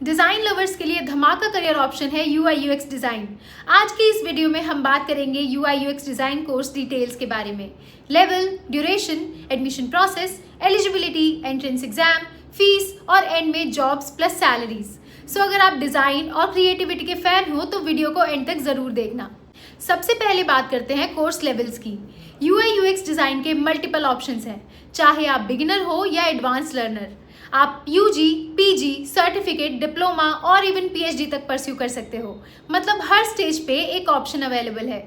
Design lovers के लिए धमाका करियर ऑप्शन है UI UX डिज़ाइन। आज की इस वीडियो में हम बात करेंगे UI UX design course details के बारे में। Level, duration, admission process, eligibility, entrance exam, fees और एंड में जॉब्स प्लस सैलरीज। सो अगर आप डिज़ाइन और क्रिएटिविटी के फैन हो तो वीडियो को एंड तक ज़रूर देखना। सबसे पहले बात करते हैं कोर्स लेवल्स की। UI UX डिज़ाइन के मल्टीपल ऑप्शंस हैं, चाहे आप बिगिनर हो या एडवांस लर्नर। आप UG, PG, सर्टिफिकेट, डिप्लोमा और इवन PhD तक परस्यू कर सकते हो। मतलब हर स्टेज पे एक ऑप्शन अवेलेबल है।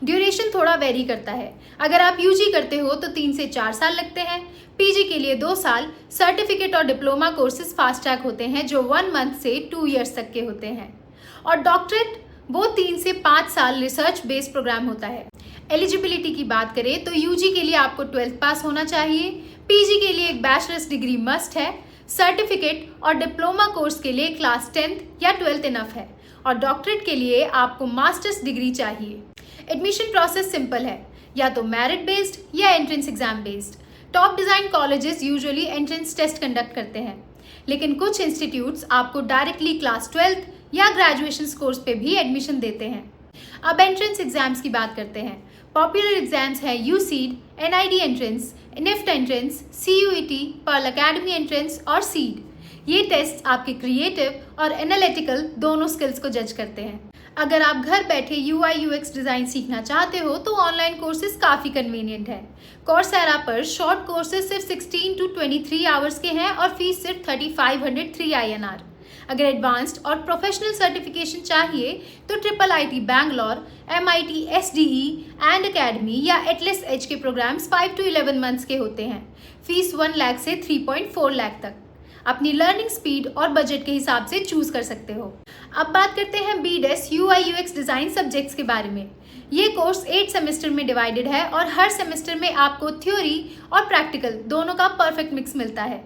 ड्यूरेशन थोड़ा वेरी करता है। अगर आप UG करते हो तो 3 से 4 साल लगते हैं, PG के लिए 2 साल, सर्टिफिकेट और डिप्लोमा कोर्सेज फास्ट ट्रैक होते हैं जो 1 मंथ से 2 ईयर्स तक के होते हैं, और डॉक्टरेट वो 3 से 5 साल रिसर्च बेस्ड प्रोग्राम होता है। एलिजिबिलिटी की बात करें तो UG के लिए आपको 12th पास होना चाहिए, PG के लिए एक बैचलर्स डिग्री मस्ट है, सर्टिफिकेट और डिप्लोमा कोर्स के लिए क्लास 10th या 12th इनफ है, और डॉक्टरेट के लिए आपको मास्टर्स डिग्री चाहिए। एडमिशन प्रोसेस सिंपल है, या तो मेरिट बेस्ड या entrance exam based. Top design colleges usually entrance test conduct करते हैं, लेकिन कुछ इंस्टीट्यूट्स आपको डायरेक्टली क्लास 12th या ग्रेजुएशन कोर्स पे भी एडमिशन देते हैं। अब एंट्रेंस एग्जाम्स की बात करते हैं। पॉपुलर एग्जाम्स हैं UCEED, NID entrance, NIFT entrance, CUET, Pearl Academy entrance और सीड। ये टेस्ट आपके क्रिएटिव और एनालिटिकल दोनों स्किल्स को जज करते हैं। अगर आप घर बैठे UI UX डिज़ाइन सीखना चाहते हो तो ऑनलाइन कोर्सेज काफ़ी कन्वीनियंट है। कोर्सेरा पर शॉर्ट कोर्सेज सिर्फ 16 to 23 आवर्स के हैं और फीस सिर्फ 3503 INR। अगर एडवांस्ड और प्रोफेशनल सर्टिफिकेशन चाहिए तो IIIT Bangalore, MIT SDE and academy या एटलस एज के प्रोग्राम्स 5 to 11 मंथ्स के होते हैं। फीस 1 लाख से 3.4 लाख तक। अपनी लर्निंग स्पीड और बजट के हिसाब से चूज कर सकते हो। अब बात करते हैं BDES UI UX design subjects के बारे में। ये कोर्स 8 सेमेस्टर में डिवाइडेड है और हर सेमेस्टर में आपको थ्योरी और प्रैक्टिकल दोनों का परफेक्ट मिक्स मिलता है।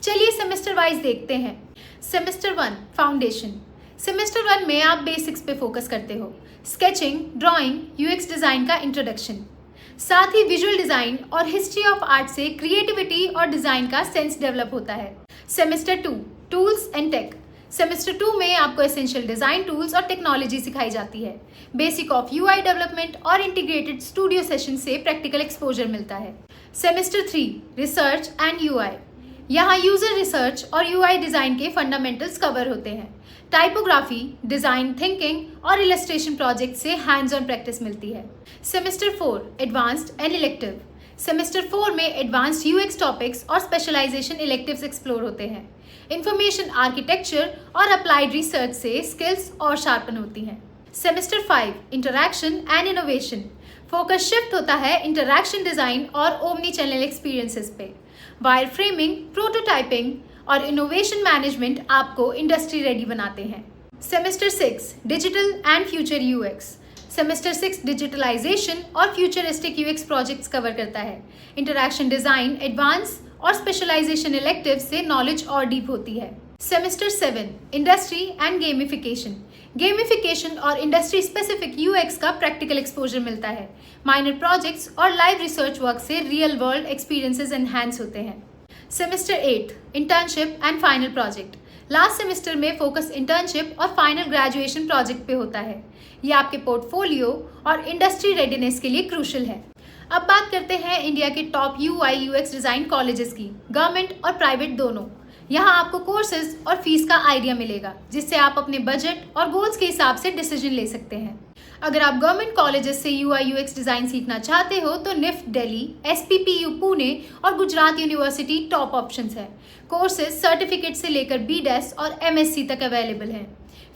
चलिए सेमेस्टर वाइज देखते हैं। Semester 1 foundation. सेमेस्टर 1 में आप बेसिक्स पे फोकस करते हो, स्केचिंग, ड्राइंग, UX डिज़ाइन का इंट्रोडक्शन, साथ ही विजुअल डिज़ाइन और हिस्ट्री ऑफ आर्ट से क्रिएटिविटी और डिज़ाइन का सेंस डेवलप होता है। Semester 2 tools and tech. Semester 2 में आपको एसेंशियल डिज़ाइन टूल्स और टेक्नोलॉजी सिखाई जाती है। बेसिक ऑफ UI डेवलपमेंट और इंटीग्रेटेड स्टूडियो सेशन से प्रैक्टिकल एक्सपोजर मिलता है। Semester 3 research and UI। यहाँ यूजर रिसर्च और UI डिज़ाइन के फंडामेंटल्स कवर होते हैं। टाइपोग्राफी, डिज़ाइन थिंकिंग और इलस्ट्रेशन प्रोजेक्ट से हैंड्स ऑन प्रैक्टिस मिलती है। Semester 4 advanced and elective. Semester 4 में एडवांस्ड UX टॉपिक्स और स्पेशलाइजेशन इलेक्टिव्स एक्सप्लोर होते हैं। इंफॉर्मेशन आर्किटेक्चर और अप्लाइड रिसर्च से स्किल्स और शार्पन होती हैं। Semester 5 interaction and innovation. Focus shift होता है इंटरैक्शन डिज़ाइन और ओमनी चैनल एक्सपीरियंसेस पे। वायर फ्रेमिंग, प्रोटोटाइपिंग और इनोवेशन मैनेजमेंट आपको इंडस्ट्री रेडी बनाते हैं। Semester 6 digital and future UX। Semester 6 digitalisation और फ्यूचरिस्टिक UX प्रोजेक्ट्स कवर करता है। इंटरैक्शन डिज़ाइन, एडवांस और स्पेशलाइजेशन इलेक्टिव से नॉलेज और डीप होती है। Semester 7 industry and gamification. Gamification और इंडस्ट्री स्पेसिफिक UX का प्रैक्टिकल एक्सपोजर मिलता है। माइनर प्रोजेक्ट्स और लाइव रिसर्च वर्क से रियल वर्ल्ड एक्सपीरियंसेस एनहांस होते हैं। Semester 8 internship and final project. Last semester में फोकस इंटर्नशिप और फाइनल ग्रेजुएशन प्रोजेक्ट पे होता है। ये आपके पोर्टफोलियो और इंडस्ट्री रेडीनेस के लिए क्रूशल है। अब बात करते हैं इंडिया के top UI UX design colleges की, गवर्नमेंट और प्राइवेट दोनों। यहाँ आपको कोर्सेज और फीस का आइडिया मिलेगा, जिससे आप अपने बजट और गोल्स के हिसाब से डिसीजन ले सकते हैं। अगर आप गवर्नमेंट कॉलेजेस से UI UX डिज़ाइन सीखना चाहते हो तो NIFT दिल्ली, SPPU पुणे और गुजरात यूनिवर्सिटी टॉप ऑप्शंस है। कोर्सेज सर्टिफिकेट से लेकर BDES और MSc तक अवेलेबल हैं।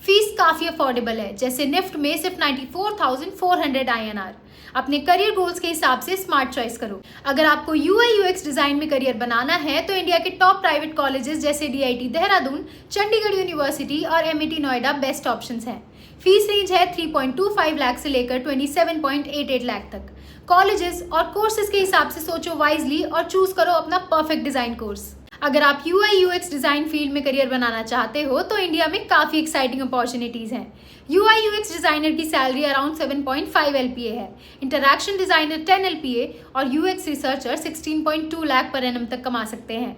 फीस काफ़ी अफोर्डेबल है, जैसे NIFT में सिर्फ 94,400 INR। अपने करियर गोल्स के हिसाब से स्मार्ट चॉइस करो। अगर आपको UI UX डिज़ाइन में करियर बनाना है तो इंडिया के टॉप प्राइवेट कॉलेजेस जैसे DIT देहरादून, चंडीगढ़ यूनिवर्सिटी और MIT नोएडा बेस्ट ऑप्शंस हैं। फीस रेंज है 3.25 लाख से लेकर 27.88 लाख तक। कॉलेजेस और कोर्सेज के हिसाब से सोचो वाइजली और चूज करो अपना परफेक्ट डिज़ाइन कोर्स। अगर आप UI UX डिज़ाइन फील्ड में करियर बनाना चाहते हो तो इंडिया में काफ़ी एक्साइटिंग अपॉर्चुनिटीज़ हैं। UI UX डिज़ाइनर की सैलरी अराउंड 7.5 LPA है, इंटरैक्शन डिज़ाइनर 10 LPA और UX researcher 16.2 lakh per annum तक कमा सकते हैं।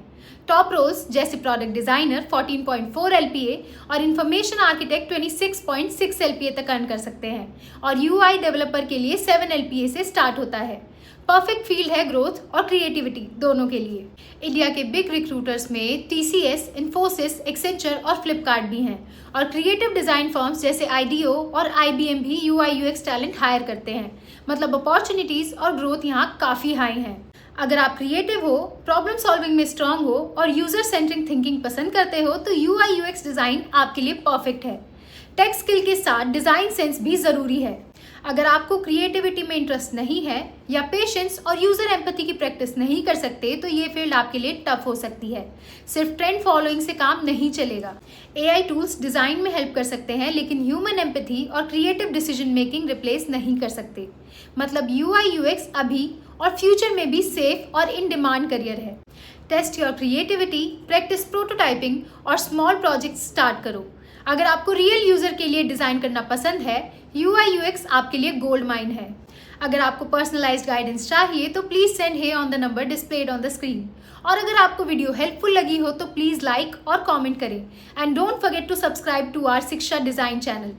टॉप रोल्स जैसे प्रोडक्ट डिजाइनर 14.4 LPA और इंफॉर्मेशन आर्किटेक्ट 26.6 LPA तक अर्न कर सकते हैं और UI डेवलपर के लिए 7 LPA से स्टार्ट होता है। परफेक्ट फील्ड है ग्रोथ और क्रिएटिविटी दोनों के लिए। इंडिया के बिग रिक्रूटर्स में TCS, इन्फोसिस, एक्सेंचर और फ्लिपकार्ट भी हैं और क्रिएटिव डिज़ाइन फर्म्स जैसे IDEO और IBM भी UI UX टैलेंट हायर करते हैं। मतलब अपॉर्चुनिटीज़ और ग्रोथ यहाँ काफ़ी हाई हैं। अगर आप क्रिएटिव हो, प्रॉब्लम सॉल्विंग में स्ट्रांग हो और यूजर सेंट्रिक थिंकिंग पसंद करते हो तो UI UX डिज़ाइन आपके लिए परफेक्ट है। टेक स्किल के साथ डिज़ाइन सेंस भी ज़रूरी है। अगर आपको क्रिएटिविटी में इंटरेस्ट नहीं है या पेशेंस और यूजर एम्पैथी की प्रैक्टिस नहीं कर सकते तो ये फील्ड आपके लिए टफ हो सकती है। सिर्फ ट्रेंड फॉलोइंग से काम नहीं चलेगा। AI टूल्स डिज़ाइन में हेल्प कर सकते हैं लेकिन ह्यूमन एम्पैथी और क्रिएटिव डिसीजन मेकिंग रिप्लेस नहीं कर सकते। मतलब UI UX अभी और फ्यूचर में भी सेफ और इन डिमांड करियर है। Test your creativity, practice prototyping और स्मॉल प्रोजेक्ट स्टार्ट करो। अगर आपको रियल यूजर के लिए डिज़ाइन करना पसंद है, UI UX आपके लिए गोल्ड माइन है। अगर आपको पर्सनलाइज्ड गाइडेंस चाहिए तो please send hey on the number displayed on the screen. और अगर आपको वीडियो हेल्पफुल लगी हो तो प्लीज़ लाइक और कमेंट करें and don't forget to subscribe to our Shiksha design channel.